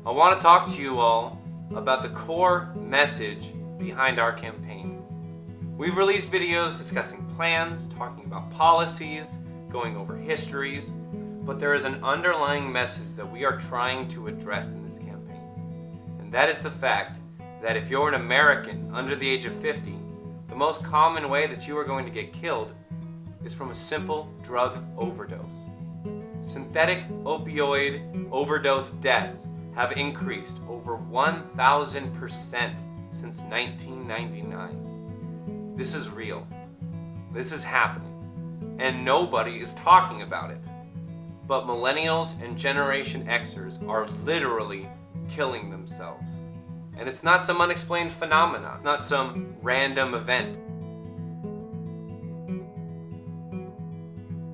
I want to talk to you all about the core message behind our campaign. We've released videos discussing plans, talking about policies, going over histories, but there is an underlying message that we are trying to address in this campaign. And that is the fact that if you're an American under the age of 50, the most common way that you are going to get killed is from a simple drug overdose. Synthetic opioid overdose deaths have increased over 1,000% since 1999. This is real. This is happening. And nobody is talking about it. But millennials and Generation Xers are literally killing themselves. And it's not some unexplained phenomenon, not some random event.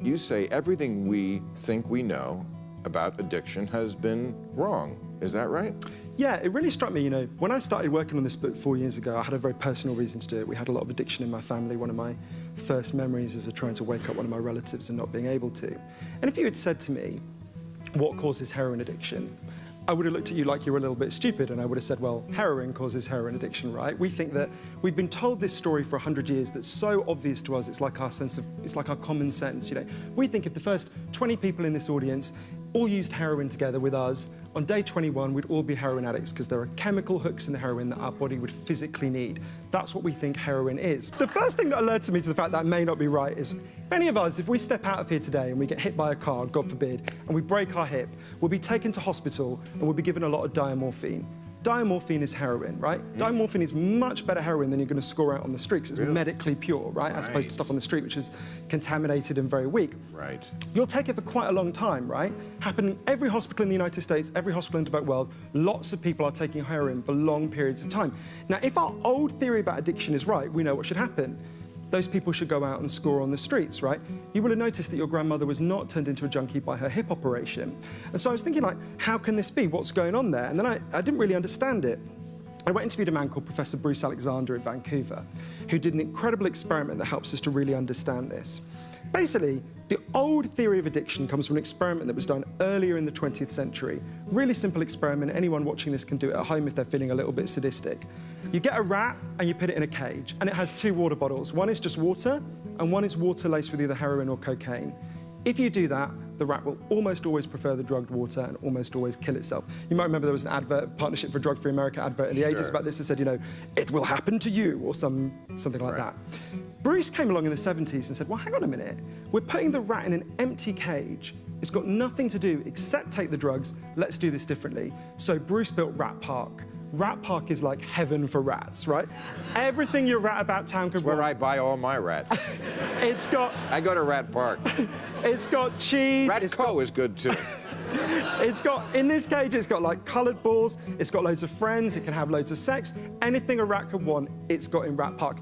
You say everything we think we know about addiction has been wrong. Is that right? Yeah, it really struck me, when I started working on this book 4 years ago, I had a very personal reason to do it. We had a lot of addiction in my family. One of my first memories is of trying to wake up one of my relatives and not being able to. And if you had said to me, what causes heroin addiction? I would have looked at you like you were a little bit stupid, and I would have said, well, heroin causes heroin addiction, right? We think that we've been told this story for 100 years that's so obvious to us, it's like our common sense, We think if the first 20 people in this audience all used heroin together with us, on day 21, we'd all be heroin addicts because there are chemical hooks in the heroin that our body would physically need. That's what we think heroin is. The first thing that alerted me to the fact that may not be right is, if any of us, if we step out of here today and we get hit by a car, God forbid, and we break our hip, we'll be taken to hospital and we'll be given a lot of diamorphine. Diamorphine is heroin, right? Diamorphine is much better heroin than you're going to score out on the street because it's medically pure, right? As opposed to stuff on the street which is contaminated and very weak. Right. You'll take it for quite a long time, right? Happening in every hospital in the United States, every hospital in the developed world, lots of people are taking heroin for long periods of time. Now, if our old theory about addiction is right, we know what should happen. Those people should go out and score on the streets, right? You will have noticed that your grandmother was not turned into a junkie by her hip operation. And so I was thinking, how can this be? What's going on there? And then I didn't really understand it. I went and interviewed a man called Professor Bruce Alexander in Vancouver, who did an incredible experiment that helps us to really understand this. Basically, the old theory of addiction comes from an experiment that was done earlier in the 20th century. Really simple experiment. Anyone watching this can do it at home if they're feeling a little bit sadistic. You get a rat and you put it in a cage, and it has 2 water bottles. One is just water, and one is water laced with either heroin or cocaine. If you do that, the rat will almost always prefer the drugged water and almost always kill itself. You might remember there was an advert, Partnership for Drug-Free America advert in the 80s about this that said, it will happen to you, or something like that. Bruce came along in the 70s and said, well, hang on a minute. We're putting the rat in an empty cage. It's got nothing to do except take the drugs. Let's do this differently. So Bruce built Rat Park. Rat Park is like heaven for rats, right? Everything your rat about town could want. Where I buy all my rats. I go to Rat Park. It's got cheese. Ratco is good too. In this cage, it's got coloured balls, it's got loads of friends, it can have loads of sex. Anything a rat could want, it's got in Rat Park.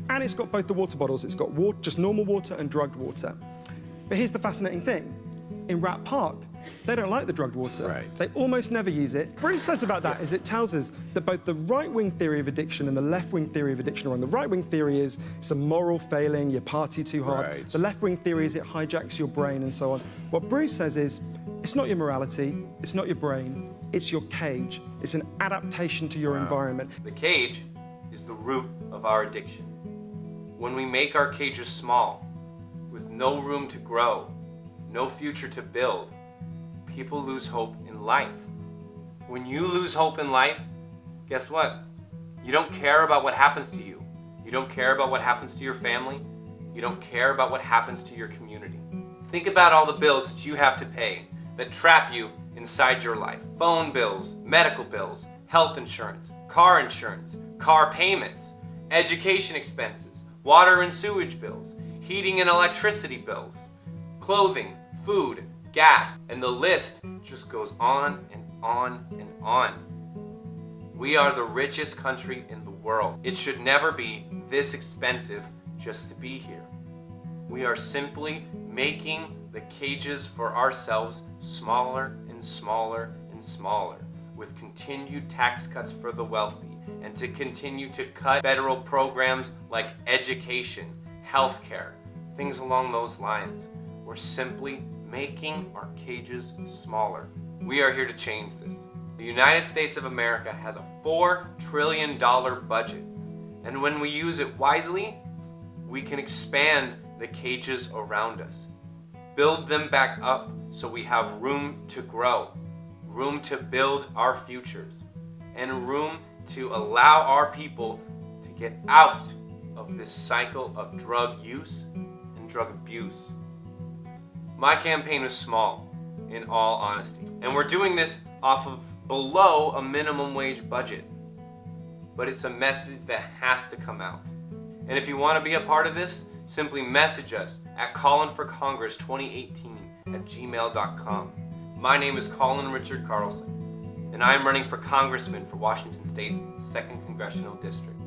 And it's got both the water bottles. It's got just normal water and drugged water. But here's the fascinating thing. In Rat Park, they don't like the drugged water. Right. They almost never use it. What Bruce says about that is it tells us that both the right-wing theory of addiction and the left-wing theory of addiction are wrong. The right-wing theory is it's a moral failing, you party too hard. Right. The left-wing theory is it hijacks your brain and so on. What Bruce says is it's not your morality, it's not your brain, it's your cage. It's an adaptation to your environment. The cage is the root of our addiction. When we make our cages small, with no room to grow, no future to build, people lose hope in life. When you lose hope in life, guess what? You don't care about what happens to you. You don't care about what happens to your family. You don't care about what happens to your community. Think about all the bills that you have to pay that trap you inside your life. Phone bills, medical bills, health insurance, car payments, education expenses, water and sewage bills, heating and electricity bills, clothing, food, gas, and the list just goes on and on and on. We are the richest country in the world. It should never be this expensive just to be here. We are simply making the cages for ourselves smaller and smaller and smaller, with continued tax cuts for the wealthy, and to continue to cut federal programs like education, healthcare, things along those lines. We're simply making our cages smaller. We are here to change this. The United States of America has a $4 trillion budget, and when we use it wisely, we can expand the cages around us, build them back up so we have room to grow, room to build our futures, and room to allow our people to get out of this cycle of drug use and drug abuse. My campaign is small, in all honesty, and we're doing this off of below a minimum wage budget. But it's a message that has to come out. And if you want to be a part of this, simply message us at collinforcongress2018@gmail.com. My name is Collin Richard Carlson, and I am running for congressman for Washington State, 2nd Congressional District.